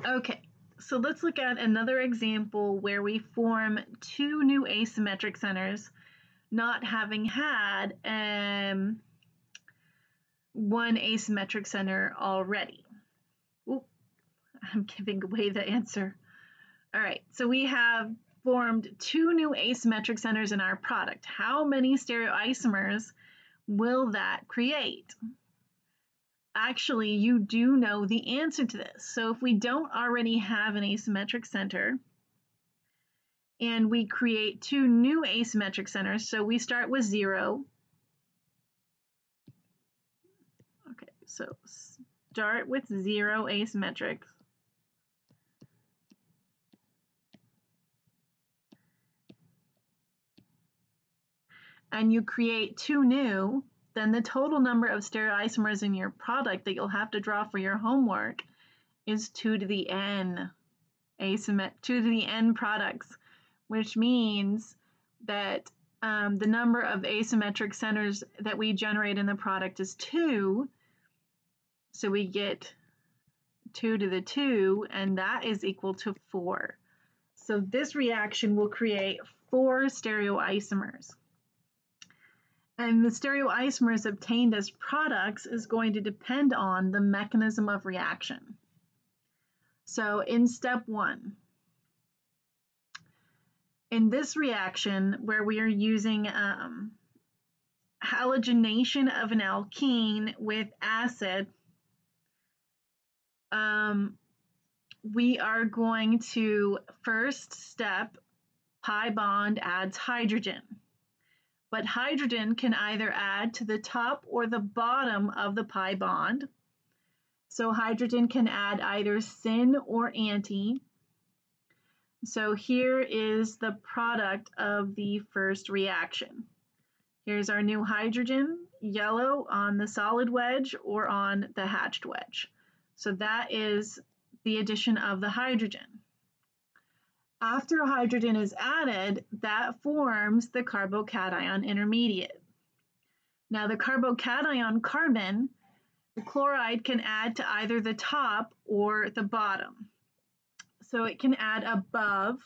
Okay, so let's look at another example where we form two new asymmetric centers, not having had one asymmetric center already. Oop, I'm giving away the answer. All right, so we have formed two new asymmetric centers in our product. How many stereoisomers will that create? Actually, you do know the answer to this. So if we don't already have an asymmetric center and we create two new asymmetric centers, so we start with 0. Okay, so start with 0 asymmetric. And you create two new, then the total number of stereoisomers in your product that you'll have to draw for your homework is 2 to the n 2 to the n products, which means that the number of asymmetric centers that we generate in the product is 2. So we get 2 to the 2, and that is equal to 4. So this reaction will create 4 stereoisomers. And the stereoisomers obtained as products is going to depend on the mechanism of reaction. So in step 1, in this reaction where we are using halogenation of an alkene with acid, we are going to first step, pi bond adds hydrogen. But hydrogen can either add to the top or the bottom of the pi bond. So hydrogen can add either syn or anti. So here is the product of the first reaction. Here's our new hydrogen, yellow on the solid wedge or on the hatched wedge. So that is the addition of the hydrogen. After hydrogen is added, that forms the carbocation intermediate. Now the carbocation carbon, the chloride can add to either the top or the bottom. So it can add above.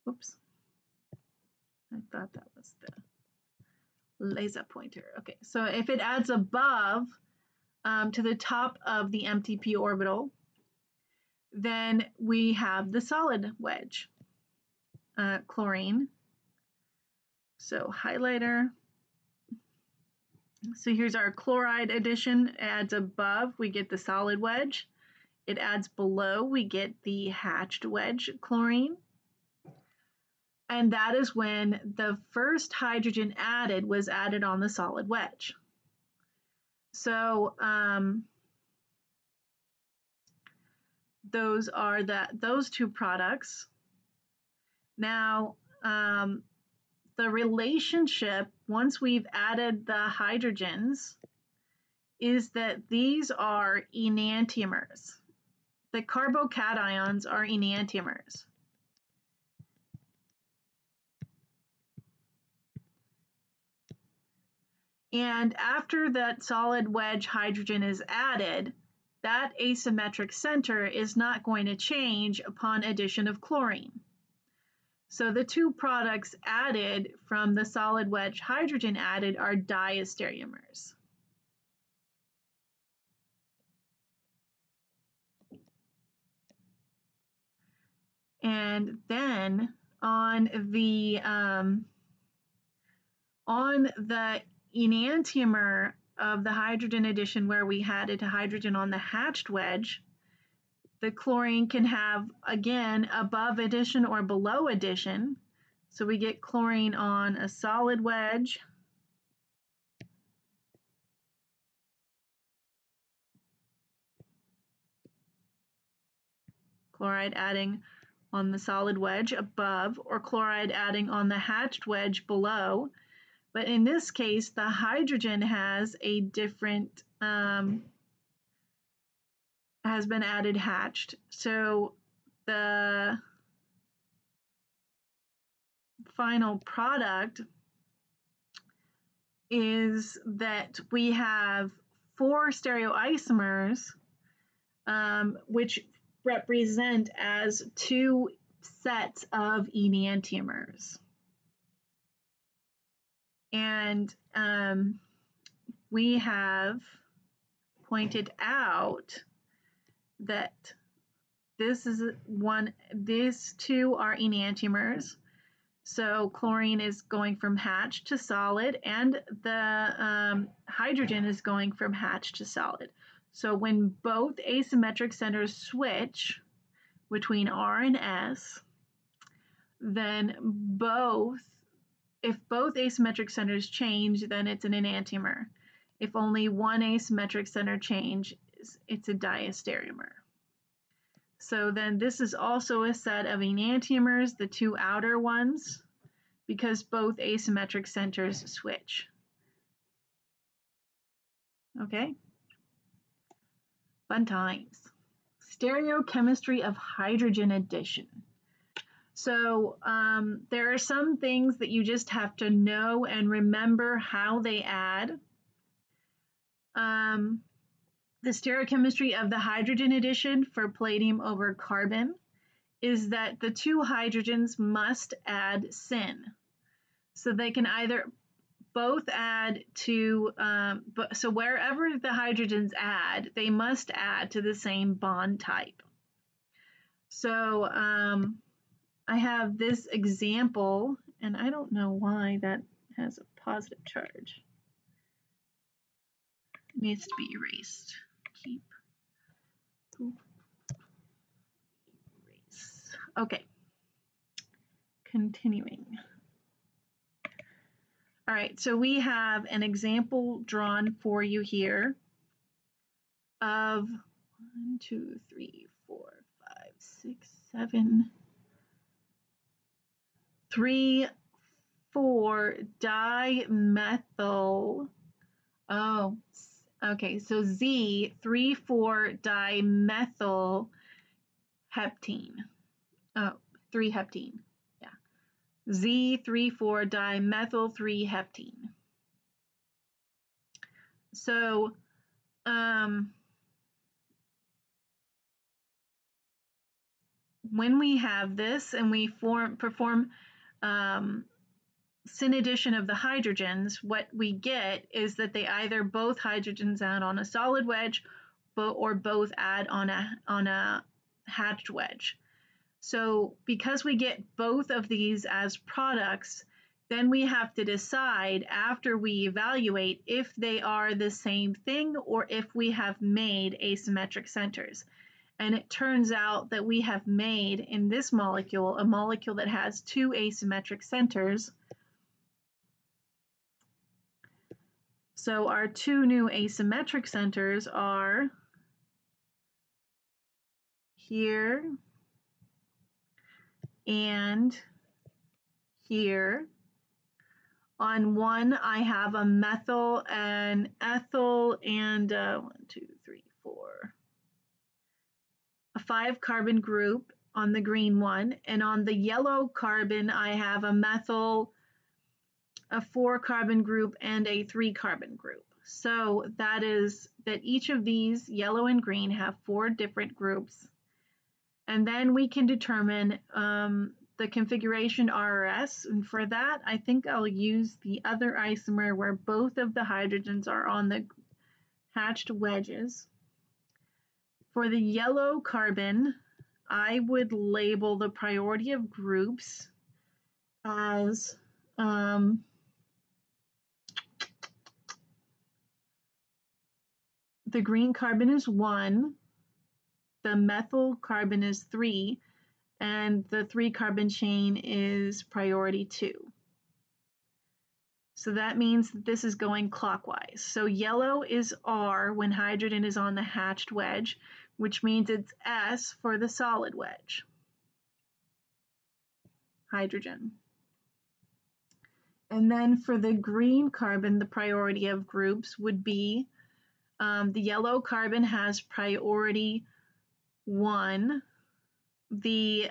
Oops. I thought that was the laser pointer. Okay, so if it adds above to the top of the empty p orbital, then we have the solid wedge, chlorine. So highlighter. So here's our chloride addition, adds above, we get the solid wedge. It adds below, we get the hatched wedge chlorine. And that is when the first hydrogen added was added on the solid wedge. So those are those two products. Now, the relationship, once we've added the hydrogens, is that these are enantiomers. The carbocations are enantiomers. And after that solid wedge hydrogen is added, that asymmetric center is not going to change upon addition of chlorine. So the two products added from the solid wedge hydrogen added are diastereomers. And then on the enantiomer of the hydrogen addition where we added hydrogen on the hatched wedge, the chlorine can have, again, above addition or below addition. So we get chlorine on a solid wedge. Chloride adding on the solid wedge above, or chloride adding on the hatched wedge below. But in this case, the hydrogen has a different, has been added hatched. So the final product is that we have 4 stereoisomers, which represent as two sets of enantiomers. And we have pointed out that these two are enantiomers. So chlorine is going from hatch to solid, and the hydrogen is going from hatch to solid. So when both asymmetric centers switch between R and S, then if both asymmetric centers change, then it's an enantiomer. If only one asymmetric center changes, it's a diastereomer. So then this is also a set of enantiomers, the two outer ones, because both asymmetric centers switch. Okay? Fun times. Stereochemistry of hydrogen addition. So there are some things that you just have to know and remember how they add. The stereochemistry of the hydrogen addition for palladium over carbon is that the two hydrogens must add syn. So they can either both add to, so wherever the hydrogens add, they must add to the same bond type. So I have this example, and I don't know why that has a positive charge. It needs to be erased. Keep. Erase. Okay. Continuing. All right, so we have an example drawn for you here of 1, 2, 3, 4, 5, 6, 7, 3, 4 dimethyl. Oh, okay, so Z 3,4 dimethyl heptene. Oh, 3-heptene. Yeah. Z 3,4 dimethyl 3-heptene. So when we have this and we perform syn addition of the hydrogens, what we get is that they either both hydrogens add on a solid wedge, or both add on a hatched wedge. So because we get both of these as products, then we have to decide after we evaluate if they are the same thing or if we have made asymmetric centers. And it turns out that we have made in this molecule a molecule that has two asymmetric centers. So our two new asymmetric centers are here and here. On one, I have a methyl and ethyl and 1, 2, 3, 4. A 5-carbon group on the green one. And on the yellow carbon, I have a methyl, a 4-carbon group, and a 3-carbon group. So that is that each of these, yellow and green, have 4 different groups. And then we can determine the configuration RRS, and for that I think I'll use the other isomer where both of the hydrogens are on the hatched wedges. For the yellow carbon, I would label the priority of groups as the green carbon is 1, the methyl carbon is 3, and the 3-carbon chain is priority 2. So that means that this is going clockwise. So yellow is R when hydrogen is on the hatched wedge, which means it's S for the solid wedge, hydrogen. And then for the green carbon, the priority of groups would be the yellow carbon has priority 1, the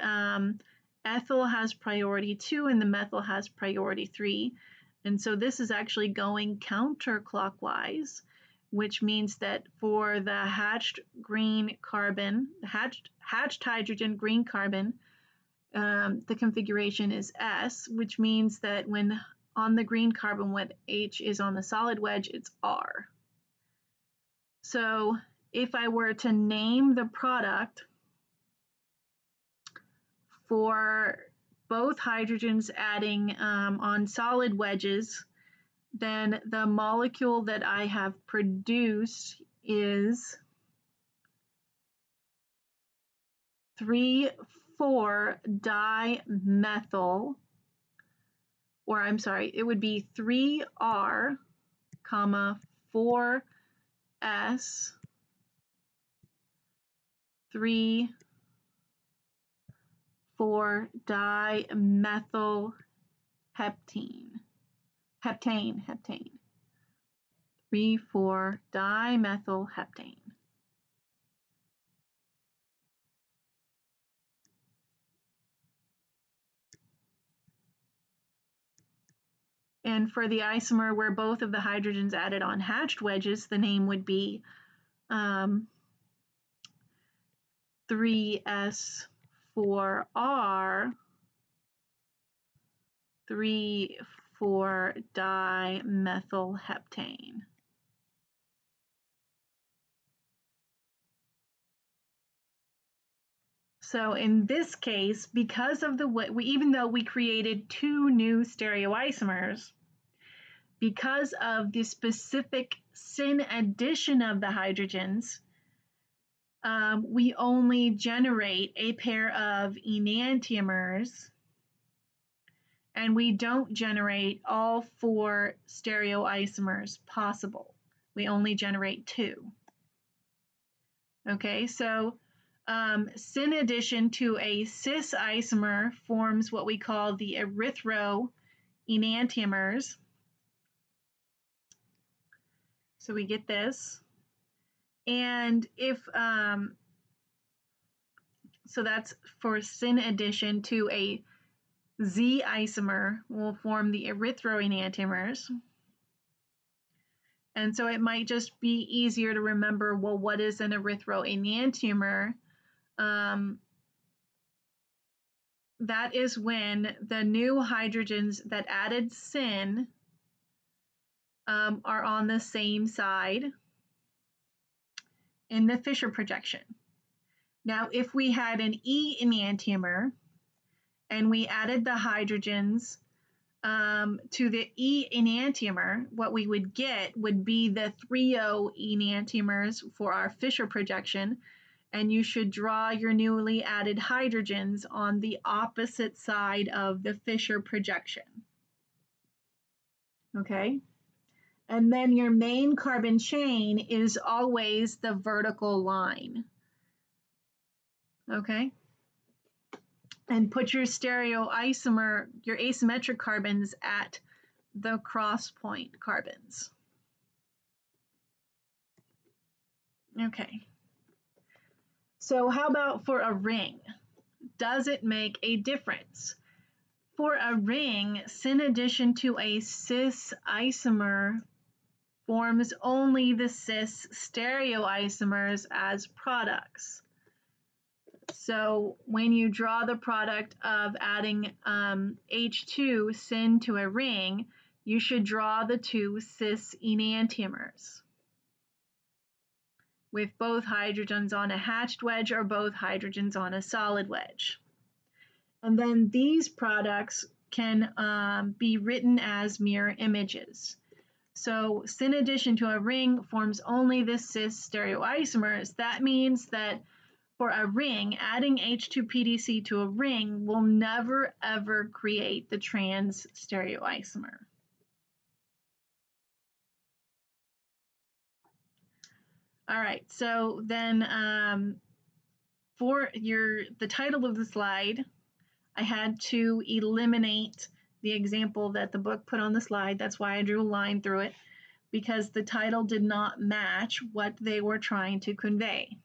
ethyl has priority 2, and the methyl has priority 3. And so this is actually going counterclockwise, which means that for the hatched hydrogen green carbon, the configuration is S, which means that when on the green carbon when H is on the solid wedge, it's R. So if I were to name the product for both hydrogens adding on solid wedges, then the molecule that I have produced is 3,4-dimethyl, or I'm sorry, it would be 3R, 4S, 3,4-dimethyl heptane. 3,4-dimethyl heptane. And for the isomer where both of the hydrogens added on hatched wedges, the name would be 3S4R, 3,4-dimethyl heptane. So in this case, because of even though we created 2 new stereoisomers, because of the specific syn addition of the hydrogens, we only generate a pair of enantiomers, and we don't generate all 4 stereoisomers possible. We only generate 2. Okay, so syn addition to a cis isomer forms what we call the Erythro enantiomers. So we get this. And if, so that's for syn addition to a Z isomer will form the Erythro enantiomers. And so it might just be easier to remember, well, what is an Erythro enantiomer? That is when the new hydrogens that added syn are on the same side in the Fisher projection. Now, if we had an E enantiomer and we added the hydrogens to the E enantiomer, what we would get would be the Threo enantiomers for our Fisher projection, and you should draw your newly added hydrogens on the opposite side of the Fisher projection. Okay? And then your main carbon chain is always the vertical line. Okay? And put your stereoisomer, your asymmetric carbons at the cross point carbons. Okay. So how about for a ring? Does it make a difference? For a ring, syn addition to a cis isomer forms only the cis stereoisomers as products. So when you draw the product of adding H2 syn to a ring, you should draw the 2 cis enantiomers with both hydrogens on a hatched wedge or both hydrogens on a solid wedge. And then these products can be written as mirror images. So syn addition to a ring forms only the cis stereoisomers. That means that for a ring, adding H2PDC to a ring will never ever create the trans stereoisomer. All right, so then for the title of the slide, I had to eliminate the example that the book put on the slide. That's why I drew a line through it, because the title did not match what they were trying to convey.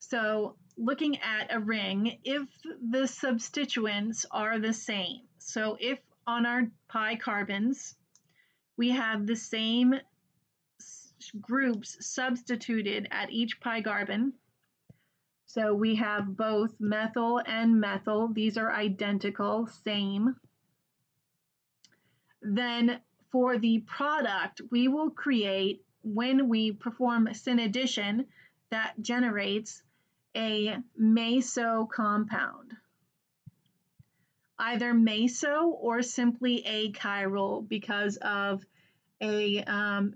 So looking at a ring, if the substituents are the same, so if on our pi carbons we have the same groups substituted at each pi carbon. So we have both methyl and methyl. These are identical, same. Then for the product, we will create, when we perform syn addition, that generates a meso compound. Either meso or simply achiral because of a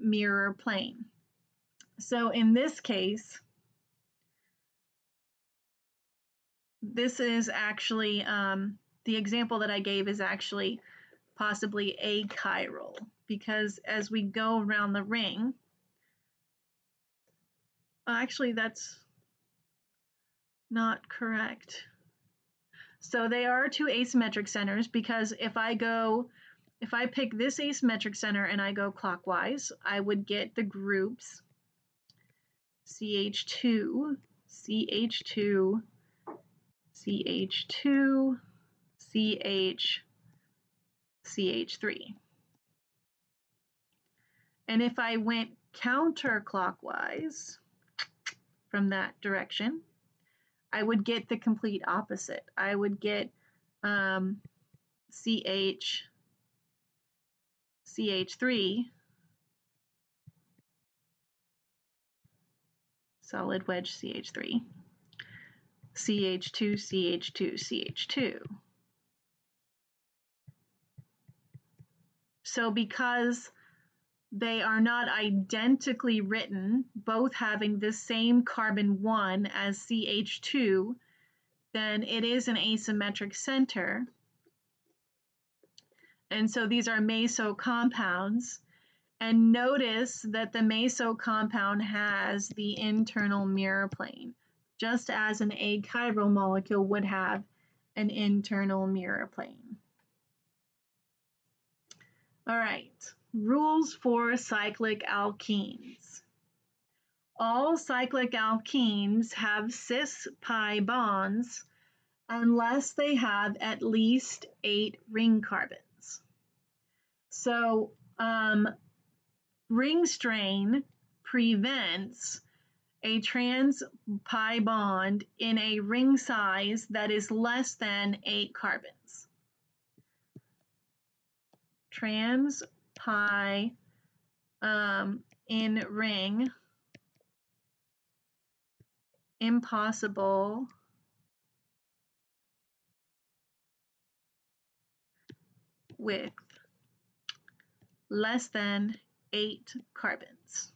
mirror plane. So in this case, this is actually, the example that I gave is actually possibly achiral, because as we go around the ring, actually that's not correct. So they are two asymmetric centers, because if I pick this asymmetric center and I go clockwise, I would get the groups CH2, CH2, CH2, CH, CH3. And if I went counterclockwise from that direction, I would get the complete opposite. I would get CH, CH3, solid wedge CH3, CH2, CH2, CH2. So because they are not identically written, both having the same carbon 1 as CH2, then it is an asymmetric center. And so these are meso compounds. And notice that the meso compound has the internal mirror plane, just as an achiral molecule would have an internal mirror plane. All right, rules for cyclic alkenes. All cyclic alkenes have cis-pi bonds unless they have at least 8 ring carbons. So ring strain prevents a trans-pi bond in a ring size that is less than 8 carbons. Trans-pi in ring, impossible with less than 8 carbons.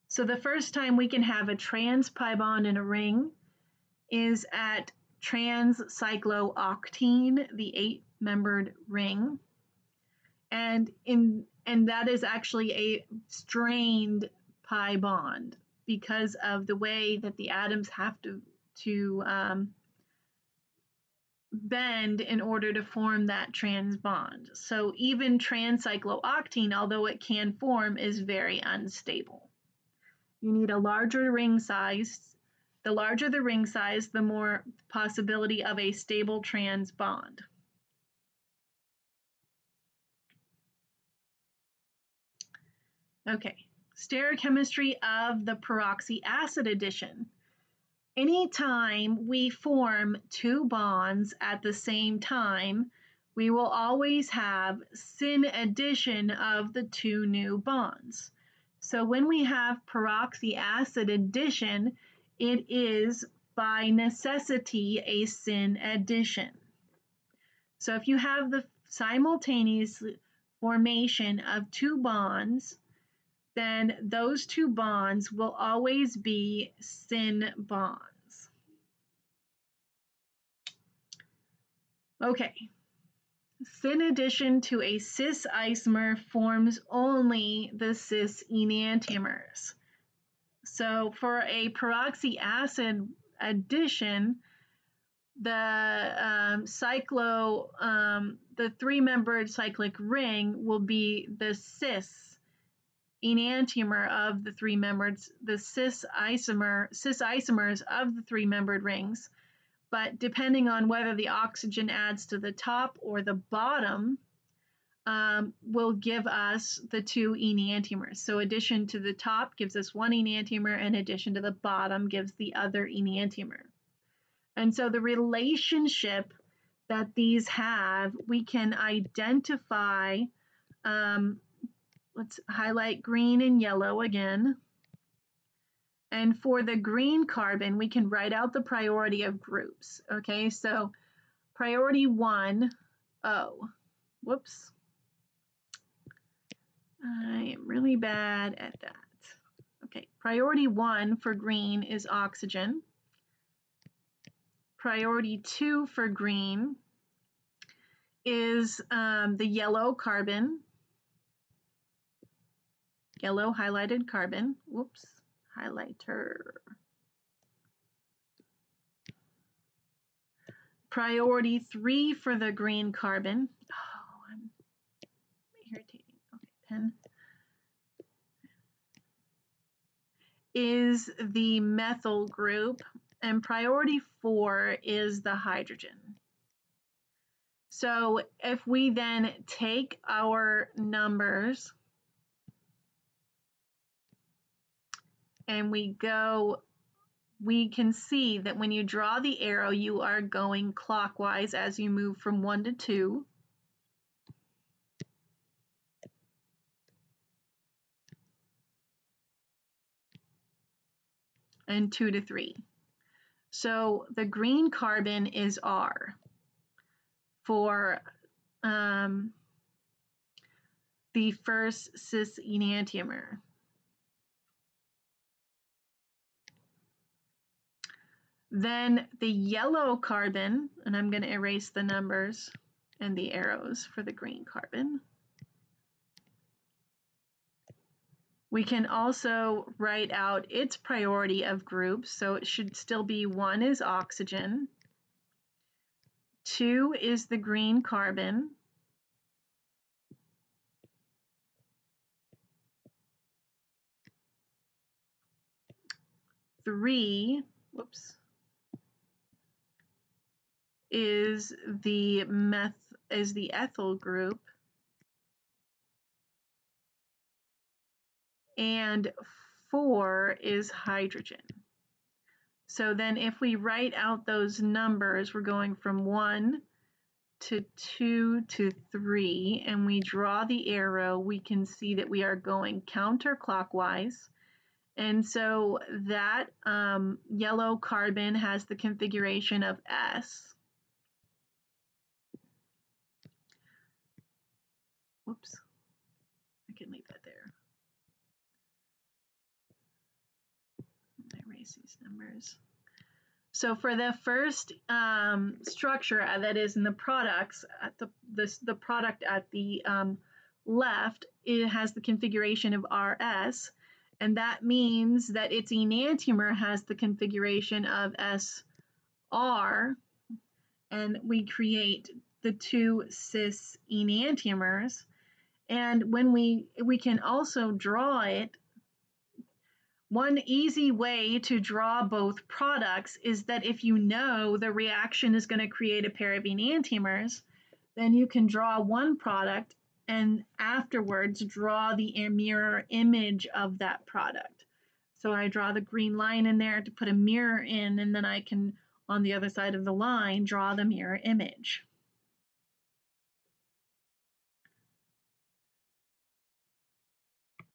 So the first time we can have a trans-pi bond in a ring is at trans-cyclooctene, the 8-membered ring. And that is actually a strained pi bond because of the way that the atoms have to bend in order to form that trans bond. So even trans-cyclooctene, although it can form, is very unstable. You need a larger ring size. The larger the ring size, the more possibility of a stable trans bond. Okay, stereochemistry of the peroxyacid addition. Anytime we form 2 bonds at the same time, we will always have syn addition of the 2 new bonds. So when we have peroxyacid addition, it is by necessity a syn addition. So if you have the simultaneous formation of 2 bonds, then those 2 bonds will always be syn bonds. Okay, syn addition to a cis isomer forms only the cis enantiomers. So for a peroxyacid addition, the the 3-membered cyclic ring will be the cis enantiomer of the 3-membered, the cis isomers of the 3-membered rings. But depending on whether the oxygen adds to the top or the bottom will give us the 2 enantiomers. So addition to the top gives us 1 enantiomer, and addition to the bottom gives the other enantiomer. And so the relationship that these have, we can identify, let's highlight green and yellow again. And for the green carbon, we can write out the priority of groups. Okay, so priority 1, oh, whoops. I am really bad at that. Okay, priority 1 for green is oxygen. Priority 2 for green is the yellow carbon, yellow highlighted carbon. Whoops, highlighter. Priority 3 for the green carbon. Oh, I'm irritating. Okay, pen. Is the methyl group, and priority 4 is the hydrogen. So if we then take our numbers and we go, we can see that when you draw the arrow, you are going clockwise as you move from 1 to 2. And 2 to 3. So the green carbon is R for the first cis enantiomer. Then the yellow carbon, and I'm going to erase the numbers and the arrows for the green carbon. We can also write out its priority of groups, so it should still be 1 is oxygen, 2 is the green carbon, 3, whoops, is the ethyl group, and 4 is hydrogen. So then if we write out those numbers, we're going from 1 to 2 to 3, and we draw the arrow, we can see that we are going counterclockwise. And so that yellow carbon has the configuration of S. Whoops, I can leave that there. Erase these numbers. So for the first structure that is in the products, at the product at the left, it has the configuration of RS, and that means that its enantiomer has the configuration of SR, and we create the 2 cis enantiomers. And when we can also draw it. One easy way to draw both products is that if you know the reaction is going to create a pair of enantiomers, then you can draw one product and afterwards draw the mirror image of that product. So I draw the green line in there to put a mirror in, and then I can, on the other side of the line, draw the mirror image.